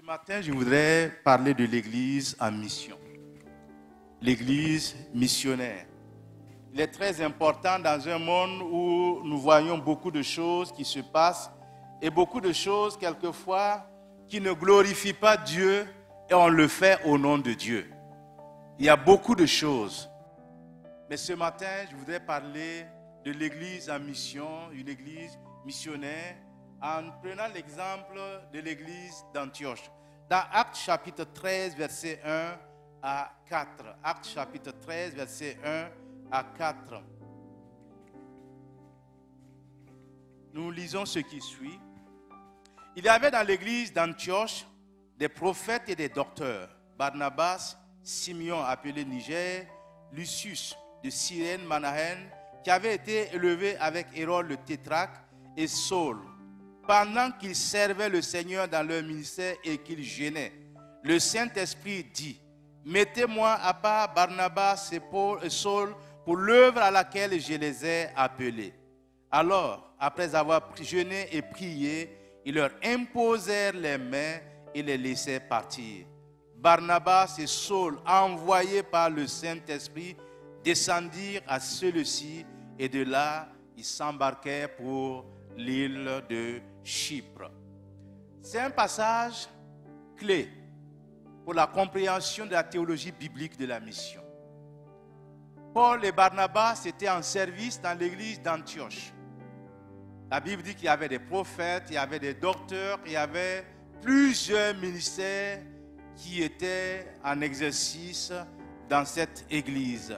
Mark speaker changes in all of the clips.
Speaker 1: matin, je voudrais parler de l'Église en mission. L'Église missionnaire. Il est très important dans un monde où nous voyons beaucoup de choses qui se passent et beaucoup de choses, quelquefois, qui ne glorifient pas Dieu et on le fait au nom de Dieu. Il y a beaucoup de choses. Mais ce matin, je voudrais parler de l'Église en mission, une Église missionnaire, en prenant l'exemple de l'Église d'Antioche. Dans Actes chapitre 13, verset 1 à 4. Actes chapitre 13, verset 1 à 4. Nous lisons ce qui suit. Il y avait dans l'église d'Antioche des prophètes et des docteurs. Barnabas, Simeon appelé Niger, Lucius de Cyrène, Manahen, qui avait été élevé avec Hérode le tétrarque, et Saul. Pendant qu'ils servaient le Seigneur dans leur ministère et qu'ils jeûnaient, le Saint-Esprit dit: mettez-moi à part Barnabas et Saul pour l'œuvre à laquelle je les ai appelés. Alors, après avoir jeûné et prié, ils leur imposèrent les mains et les laissèrent partir. Barnabas et Saul, envoyés par le Saint-Esprit, descendirent à celui-ci et de là, ils s'embarquèrent pour l'île de Chypre. C'est un passage clé pour la compréhension de la théologie biblique de la mission. Paul et Barnabas étaient en service dans l'église d'Antioche. La Bible dit qu'il y avait des prophètes, il y avait des docteurs, il y avait plusieurs ministères qui étaient en exercice dans cette église.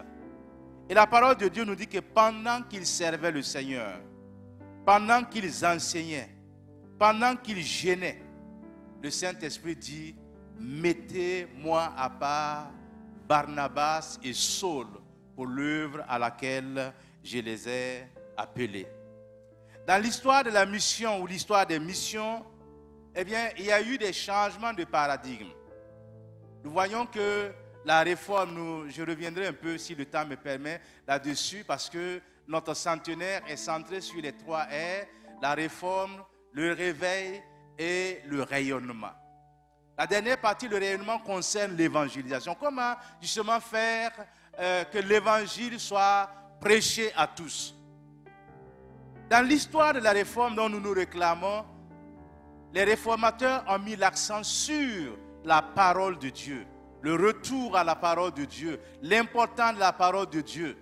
Speaker 1: Et la parole de Dieu nous dit que pendant qu'ils servaient le Seigneur, pendant qu'ils enseignaient, pendant qu'ils jeûnaient, le Saint-Esprit dit: mettez-moi à part Barnabas et Saul pour l'œuvre à laquelle je les ai appelés. Dans l'histoire de la mission ou l'histoire des missions, eh bien, il y a eu des changements de paradigme. Nous voyons que la réforme, je reviendrai un peu si le temps me permet là-dessus, parce que notre centenaire est centré sur les 3 R, la réforme, le réveil et le rayonnement. La dernière partie, le rayonnement, concerne l'évangélisation. Comment justement faire que l'évangile soit prêché à tous? Dans l'histoire de la réforme dont nous nous réclamons, les réformateurs ont mis l'accent sur la parole de Dieu, le retour à la parole de Dieu, l'importance de la parole de Dieu.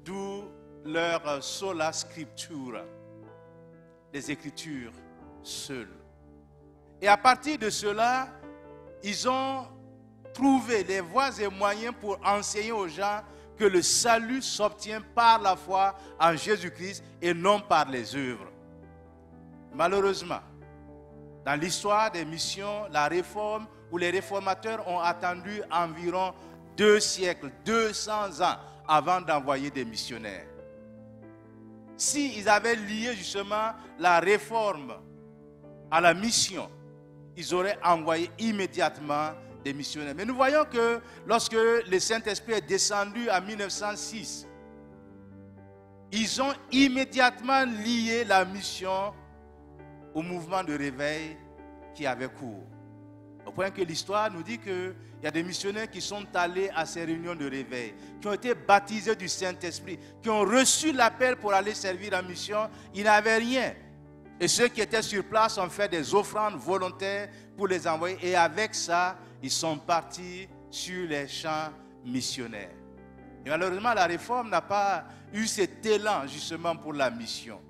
Speaker 1: D'où leur sola scriptura, les Écritures seules. Et à partir de cela, ils ont trouvé les voies et moyens pour enseigner aux gens que le salut s'obtient par la foi en Jésus-Christ et non par les œuvres. Malheureusement, dans l'histoire des missions, la réforme ou les réformateurs ont attendu environ 2 siècles, 200 ans avant d'envoyer des missionnaires. S'ils avaient lié justement la réforme à la mission, ils auraient envoyé immédiatement des missionnaires. Mais nous voyons que lorsque le Saint-Esprit est descendu en 1906, ils ont immédiatement lié la mission au mouvement de réveil qui avait cours. Au point que l'histoire nous dit qu'il y a des missionnaires qui sont allés à ces réunions de réveil, qui ont été baptisés du Saint-Esprit, qui ont reçu l'appel pour aller servir en mission. Ils n'avaient rien. Et ceux qui étaient sur place ont fait des offrandes volontaires pour les envoyer. Et avec ça, ils sont partis sur les champs missionnaires. Et malheureusement, la réforme n'a pas eu cet élan justement pour la mission.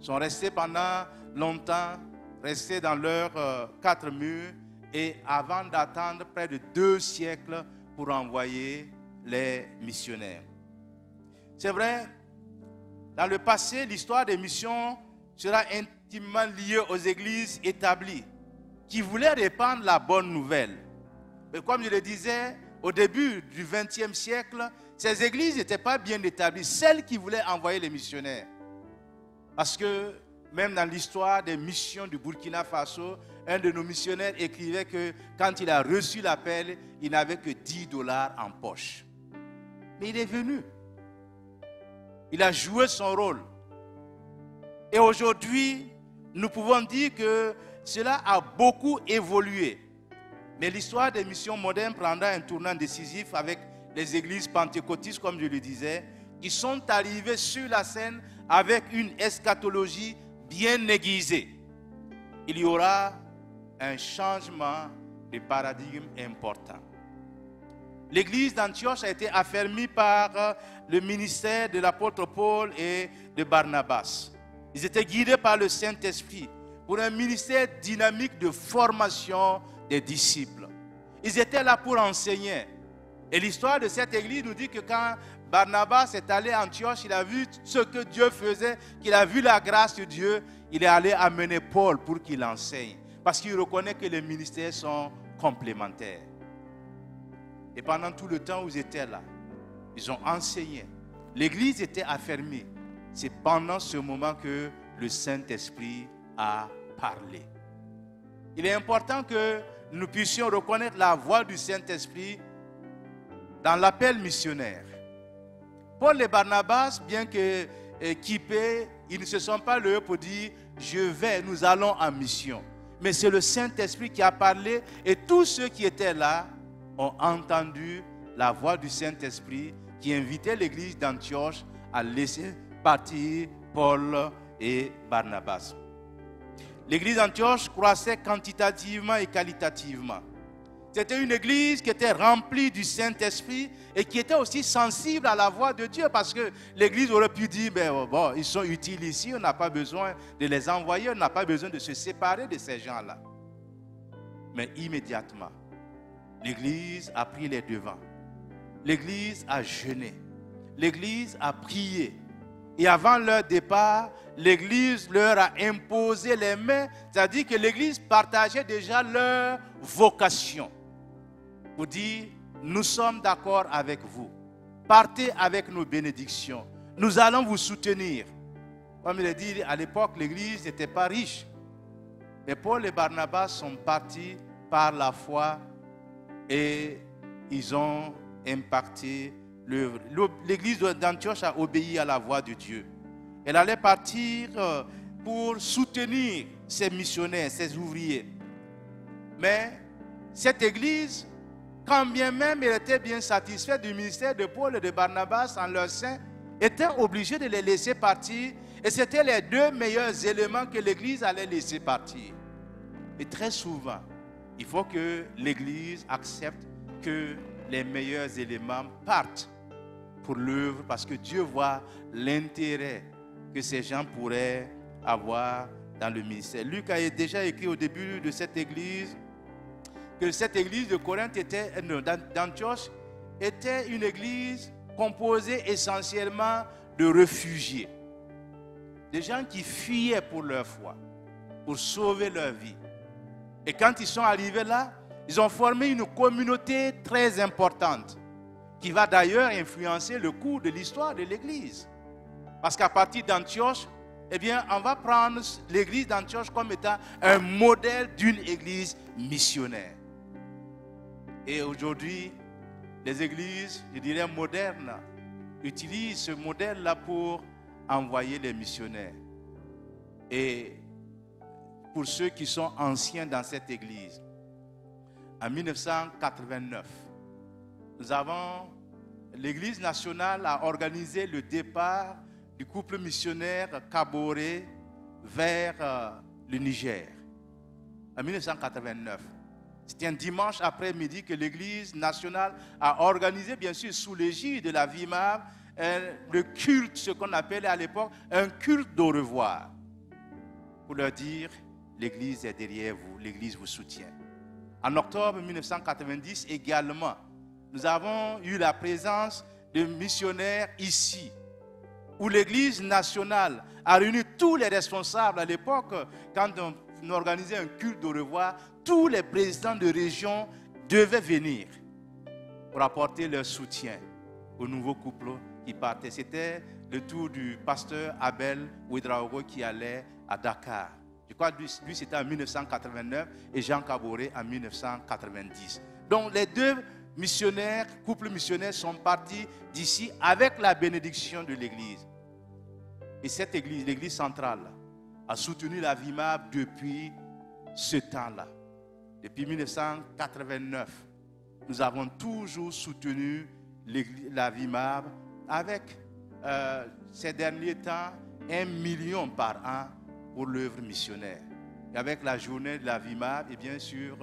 Speaker 1: Ils sont restés pendant longtemps, restés dans leurs 4 murs, et avant d'attendre près de 2 siècles pour envoyer les missionnaires. C'est vrai, dans le passé, l'histoire des missions sera intimement liée aux églises établies qui voulaient répandre la bonne nouvelle. Mais comme je le disais, au début du XXe siècle, ces églises n'étaient pas bien établies, celles qui voulaient envoyer les missionnaires. Parce que même dans l'histoire des missions du Burkina Faso, un de nos missionnaires écrivait que quand il a reçu l'appel, il n'avait que $10 en poche. Mais il est venu. Il a joué son rôle. Et aujourd'hui, nous pouvons dire que cela a beaucoup évolué. Mais l'histoire des missions modernes prendra un tournant décisif avec les églises pentecôtistes, comme je le disais, qui sont arrivées sur la scène avec une eschatologie bien aiguisée. Il y aura un changement de paradigme important. L'église d'Antioche a été affermie par le ministère de l'apôtre Paul et de Barnabas. Ils étaient guidés par le Saint-Esprit pour un ministère dynamique de formation des disciples. Ils étaient là pour enseigner. Et l'histoire de cette église nous dit que quand Barnabas est allé à Antioche, il a vu ce que Dieu faisait, qu'il a vu la grâce de Dieu, il est allé amener Paul pour qu'il enseigne. Parce qu'il reconnaît que les ministères sont complémentaires. Et pendant tout le temps où ils étaient là, ils ont enseigné. L'église était affermie. C'est pendant ce moment que le Saint-Esprit a parlé. Il est important que nous puissions reconnaître la voix du Saint-Esprit dans l'appel missionnaire. Paul et Barnabas, bien qu'équipés, ils ne se sont pas levés pour dire « Je vais, nous allons en mission ». Mais c'est le Saint-Esprit qui a parlé et tous ceux qui étaient là ont entendu la voix du Saint-Esprit qui invitait l'église d'Antioche à laisser partir Paul et Barnabas. L'église d'Antioche croissait quantitativement et qualitativement. C'était une église qui était remplie du Saint-Esprit et qui était aussi sensible à la voix de Dieu, parce que l'église aurait pu dire, bon, ils sont utiles ici, on n'a pas besoin de les envoyer, on n'a pas besoin de se séparer de ces gens-là. Mais immédiatement, l'église a pris les devants. L'église a jeûné. L'église a prié. Et avant leur départ, l'église leur a imposé les mains, c'est-à-dire que l'église partageait déjà leur vocation. Pour dire, nous sommes d'accord avec vous. Partez avec nos bénédictions. Nous allons vous soutenir. Comme il est dit, à l'époque, l'église n'était pas riche. Mais Paul et Barnabas sont partis par la foi et ils ont impacté l'œuvre. L'église d'Antioche a obéi à la voix de Dieu. Elle allait partir pour soutenir ses missionnaires, ses ouvriers. Mais cette église, quand bien même elle était bien satisfaite du ministère de Paul et de Barnabas en leur sein, était obligée de les laisser partir. Et c'était les deux meilleurs éléments que l'église allait laisser partir. Et très souvent, il faut que l'église accepte que les meilleurs éléments partent pour l'œuvre, parce que Dieu voit l'intérêt que ces gens pourraient avoir dans le ministère. Luc a déjà écrit au début de cette église que cette église de Corinthe d'Antioche était une église composée essentiellement de réfugiés, des gens qui fuyaient pour leur foi, pour sauver leur vie. Et quand ils sont arrivés là, ils ont formé une communauté très importante qui va d'ailleurs influencer le cours de l'histoire de l'église. Parce qu'à partir d'Antioche, eh bien, on va prendre l'église d'Antioche comme étant un modèle d'une église missionnaire. Et aujourd'hui, les églises, je dirais modernes, utilisent ce modèle-là pour envoyer les missionnaires. Et pour ceux qui sont anciens dans cette église, en 1989, l'église nationale a organisé le départ du couple missionnaire Kaboré vers le Niger. En 1989. C'était un dimanche après-midi que l'église nationale a organisé, bien sûr, sous l'égide de la VIMAV, le culte, ce qu'on appelait à l'époque un culte d'au revoir. Pour leur dire, l'église est derrière vous, l'église vous soutient. En octobre 1990 également, nous avons eu la présence de missionnaires ici, où l'église nationale a réuni tous les responsables à l'époque, quand on organisait un culte d'au revoir, tous les présidents de région devaient venir pour apporter leur soutien au nouveau couple qui partait. C'était le tour du pasteur Abel Ouedraogo qui allait à Dakar. Je crois que lui c'était en 1989 et Jean Kaboré en 1990. Donc les deux missionnaires, couples missionnaires sont partis d'ici avec la bénédiction de l'église. Et cette église, l'église centrale, a soutenu la VIMAB depuis ce temps-là, depuis 1989, nous avons toujours soutenu la VIMAB avec, ces derniers temps, 1 million par an pour l'œuvre missionnaire. Et avec la journée de la VIMAB, et bien sûr,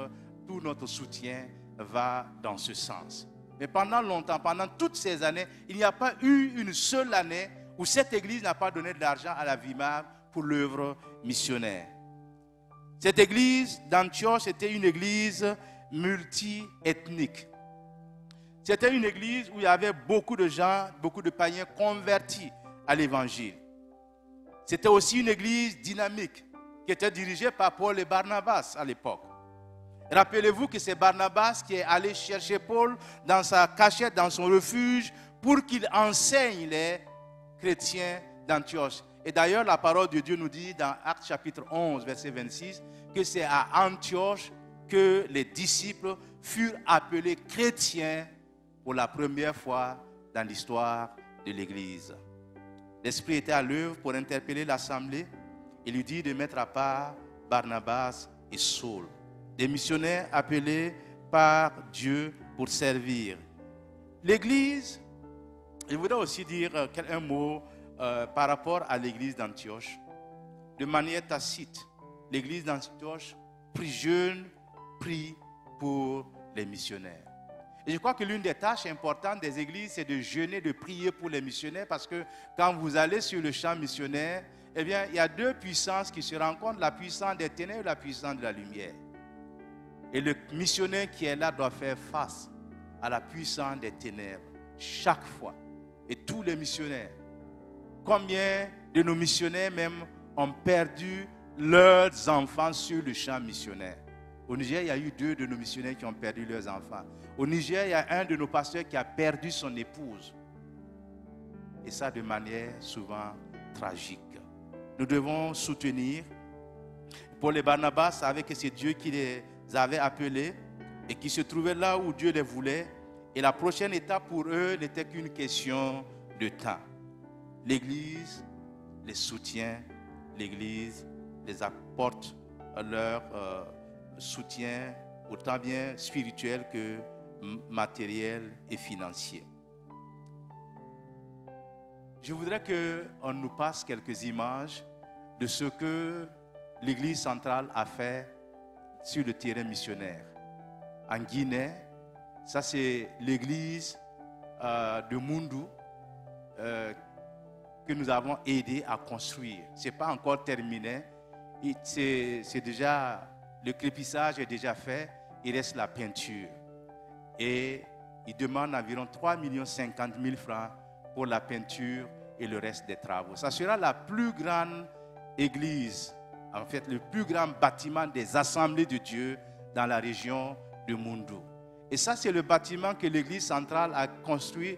Speaker 1: tout notre soutien va dans ce sens. Mais pendant longtemps, pendant toutes ces années, il n'y a pas eu une seule année où cette église n'a pas donné de l'argent à la VIMAB pour l'œuvre missionnaire. Cette église d'Antioche était une église multi-ethnique. C'était une église où il y avait beaucoup de gens, beaucoup de païens convertis à l'évangile. C'était aussi une église dynamique qui était dirigée par Paul et Barnabas à l'époque. Rappelez-vous que c'est Barnabas qui est allé chercher Paul dans sa cachette, dans son refuge, pour qu'il enseigne les chrétiens d'Antioche. Et d'ailleurs, la parole de Dieu nous dit dans Actes chapitre 11, verset 26, que c'est à Antioche que les disciples furent appelés chrétiens pour la première fois dans l'histoire de l'Église. L'Esprit était à l'œuvre pour interpeller l'assemblée. Il lui dit de mettre à part Barnabas et Saul, des missionnaires appelés par Dieu pour servir. L'Église, je voudrais aussi dire un mot par rapport à l'Église d'Antioche. De manière tacite, l'Église d'Antioche prie pour les missionnaires. Et je crois que l'une des tâches importantes des églises, c'est de jeûner, de prier pour les missionnaires, parce que quand vous allez sur le champ missionnaire, eh bien, il y a deux puissances qui se rencontrent, la puissance des ténèbres et la puissance de la lumière. Et le missionnaire qui est là doit faire face à la puissance des ténèbres chaque fois. Et tous les missionnaires, combien de nos missionnaires même ont perdu leurs enfants sur le champ missionnaire? Au Niger, il y a eu 2 de nos missionnaires qui ont perdu leurs enfants. Au Niger, il y a un de nos pasteurs qui a perdu son épouse. Et ça de manière souvent tragique. Nous devons soutenir. Paul et Barnabas savaient que c'est Dieu qui les avait appelés et qui se trouvaient là où Dieu les voulait. Et la prochaine étape pour eux n'était qu'une question de temps. L'Église les soutient, l'Église les apporte leur soutien autant bien spirituel que matériel et financier. Je voudrais qu'on nous passe quelques images de ce que l'Église centrale a fait sur le terrain missionnaire. En Guinée, ça c'est l'église de Mundu que nous avons aidé à construire. Ce n'est pas encore terminé. C'est déjà, le crépissage est déjà fait. Il reste la peinture. Et il demande environ 3 500 000 francs pour la peinture et le reste des travaux. Ça sera la plus grande église, en fait, le plus grand bâtiment des assemblées de Dieu dans la région de Mundu. Et ça, c'est le bâtiment que l'église centrale a construit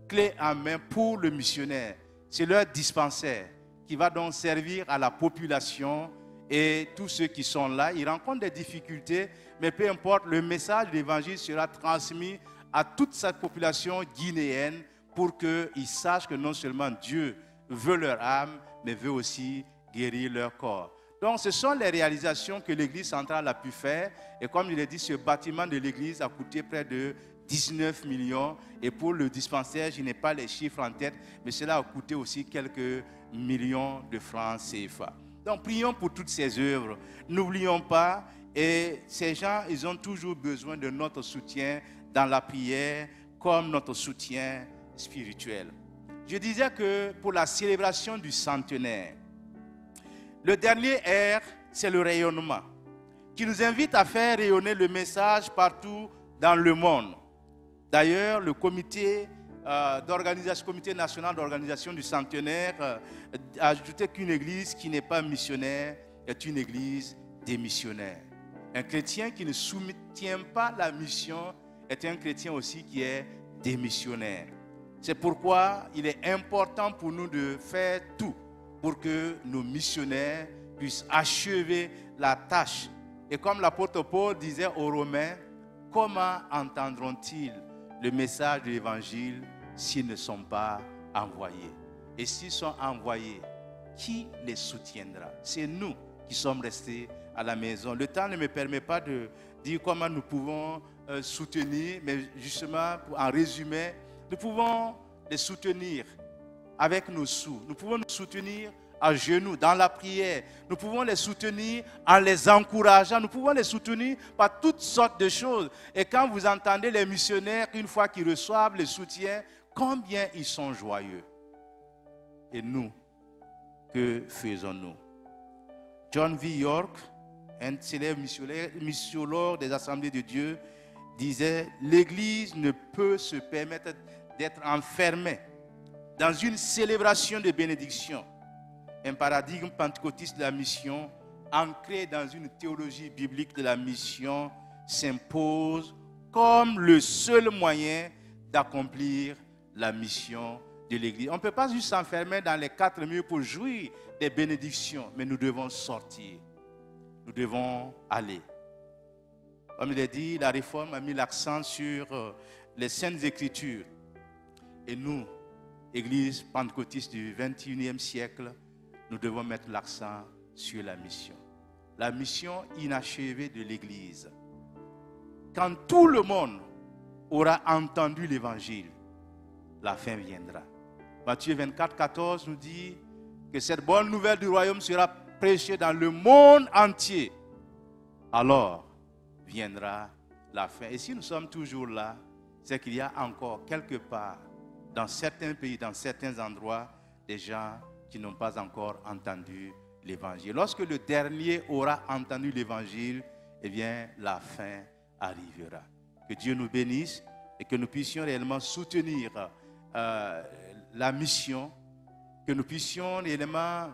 Speaker 1: clé en main pour le missionnaire. C'est leur dispensaire qui va donc servir à la population et tous ceux qui sont là. Ils rencontrent des difficultés, mais peu importe, le message de l'évangile sera transmis à toute cette population guinéenne pour qu'ils sachent que non seulement Dieu veut leur âme, mais veut aussi guérir leur corps. Donc, ce sont les réalisations que l'église centrale a pu faire. Et comme je l'ai dit, ce bâtiment de l'église a coûté près de 19 millions. Et pour le dispensaire, je n'ai pas les chiffres en tête, mais cela a coûté aussi quelques millions de francs CFA. Donc, prions pour toutes ces œuvres. N'oublions pas, et ces gens, ils ont toujours besoin de notre soutien dans la prière, comme notre soutien spirituel. Je disais que pour la célébration du centenaire, le dernier R, c'est le rayonnement, qui nous invite à faire rayonner le message partout dans le monde. D'ailleurs, le comité national d'organisation du centenaire a ajouté qu'une église qui n'est pas missionnaire est une église démissionnaire. Un chrétien qui ne soutient pas la mission est un chrétien aussi qui est démissionnaire. C'est pourquoi il est important pour nous de faire tout pour que nos missionnaires puissent achever la tâche. Et comme l'apôtre Paul disait aux Romains, comment entendront-ils le message de l'évangile s'ils ne sont pas envoyés? Et s'ils sont envoyés, qui les soutiendra? C'est nous qui sommes restés à la maison. Le temps ne me permet pas de dire comment nous pouvons soutenir, mais justement, en résumé, nous pouvons les soutenir avec nos sous. Nous pouvons nous soutenir à genoux, dans la prière. Nous pouvons les soutenir en les encourageant. Nous pouvons les soutenir par toutes sortes de choses. Et quand vous entendez les missionnaires, une fois qu'ils reçoivent le soutien, combien ils sont joyeux. Et nous, que faisons-nous? John V. York, un célèbre missiologue des Assemblées de Dieu, disait « L'Église ne peut se permettre d'être enfermée dans une célébration de bénédiction. Un paradigme pentecôtiste de la mission, ancré dans une théologie biblique de la mission, s'impose comme le seul moyen d'accomplir la mission de l'Église. On ne peut pas juste s'enfermer dans les 4 murs pour jouir des bénédictions, mais nous devons sortir. Nous devons aller. Comme il est dit, la Réforme a mis l'accent sur les Saintes Écritures. Et nous, Église pentecôtiste du 21e siècle, nous devons mettre l'accent sur la mission. La mission inachevée de l'Église. Quand tout le monde aura entendu l'Évangile, la fin viendra. Matthieu 24, 14 nous dit que cette bonne nouvelle du royaume sera prêchée dans le monde entier. Alors viendra la fin. Et si nous sommes toujours là, c'est qu'il y a encore quelque part, dans certains pays, dans certains endroits, des gens qui n'ont pas encore entendu l'Évangile. Lorsque le dernier aura entendu l'Évangile, eh bien, la fin arrivera. Que Dieu nous bénisse et que nous puissions réellement soutenir la mission, que nous puissions réellement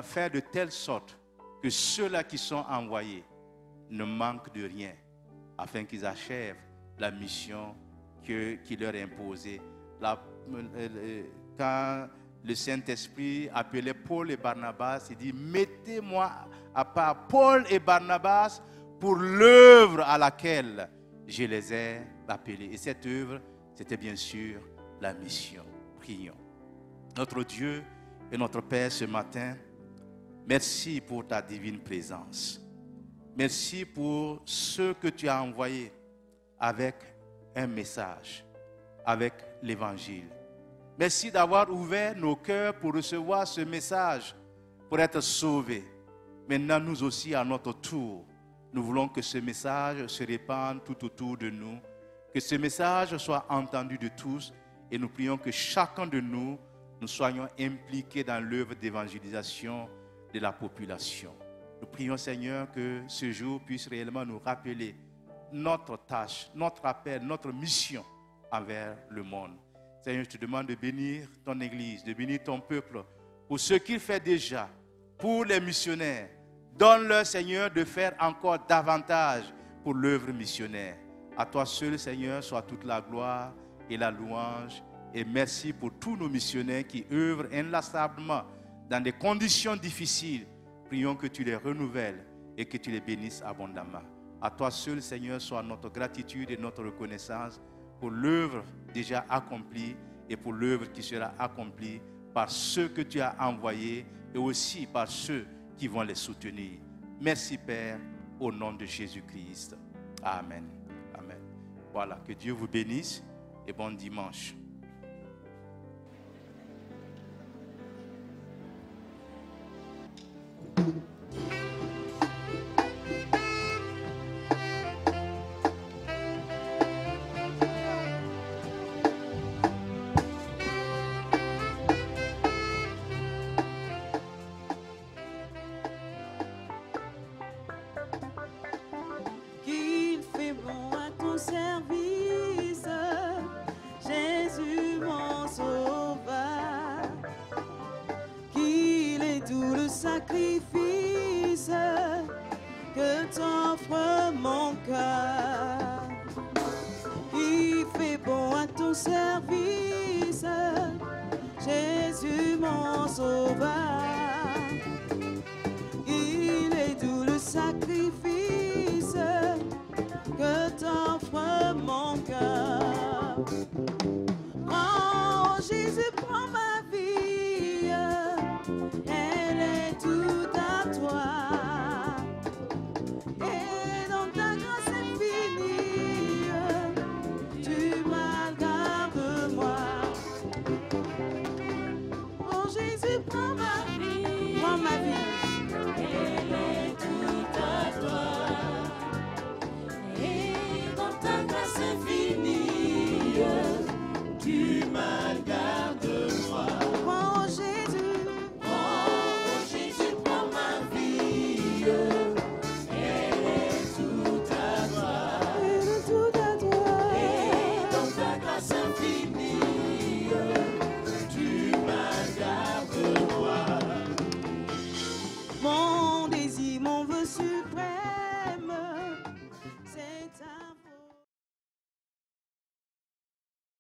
Speaker 1: faire de telle sorte que ceux-là qui sont envoyés ne manquent de rien, afin qu'ils achèvent la mission qui leur est imposée. Quand le Saint-Esprit appelait Paul et Barnabas, il dit « Mettez-moi à part Paul et Barnabas pour l'œuvre à laquelle je les ai appelés. » Et cette œuvre, c'était bien sûr la mission. Prions. Notre Dieu et notre Père, ce matin, merci pour ta divine présence. Merci pour ceux que tu as envoyés avec un message, avec l'Évangile. Merci d'avoir ouvert nos cœurs pour recevoir ce message, pour être sauvés. Maintenant, nous aussi, à notre tour, nous voulons que ce message se répande tout autour de nous, que ce message soit entendu de tous, et nous prions que chacun de nous, nous soyons impliqués dans l'œuvre d'évangélisation de la population. Nous prions, Seigneur, que ce jour puisse réellement nous rappeler notre tâche, notre appel, notre mission envers le monde. Seigneur, je te demande de bénir ton Église, de bénir ton peuple pour ce qu'il fait déjà, pour les missionnaires. Donne-leur, Seigneur, de faire encore davantage pour l'œuvre missionnaire. À toi seul, Seigneur, soit toute la gloire et la louange. Et merci pour tous nos missionnaires qui œuvrent inlassablement dans des conditions difficiles. Prions que tu les renouvelles et que tu les bénisses abondamment. À toi seul, Seigneur, soit notre gratitude et notre reconnaissance pour l'œuvre déjà accomplie et pour l'œuvre qui sera accomplie par ceux que tu as envoyés et aussi par ceux qui vont les soutenir. Merci, Père, au nom de Jésus-Christ. Amen. Amen. Voilà, que Dieu vous bénisse et bon dimanche.
Speaker 2: Qu'il fait bon à ton service, Jésus mon sauveur, qu'il est tout le sacrifice que t'offre mon cœur. Qu'il fait bon à ton service, Jésus mon sauveur.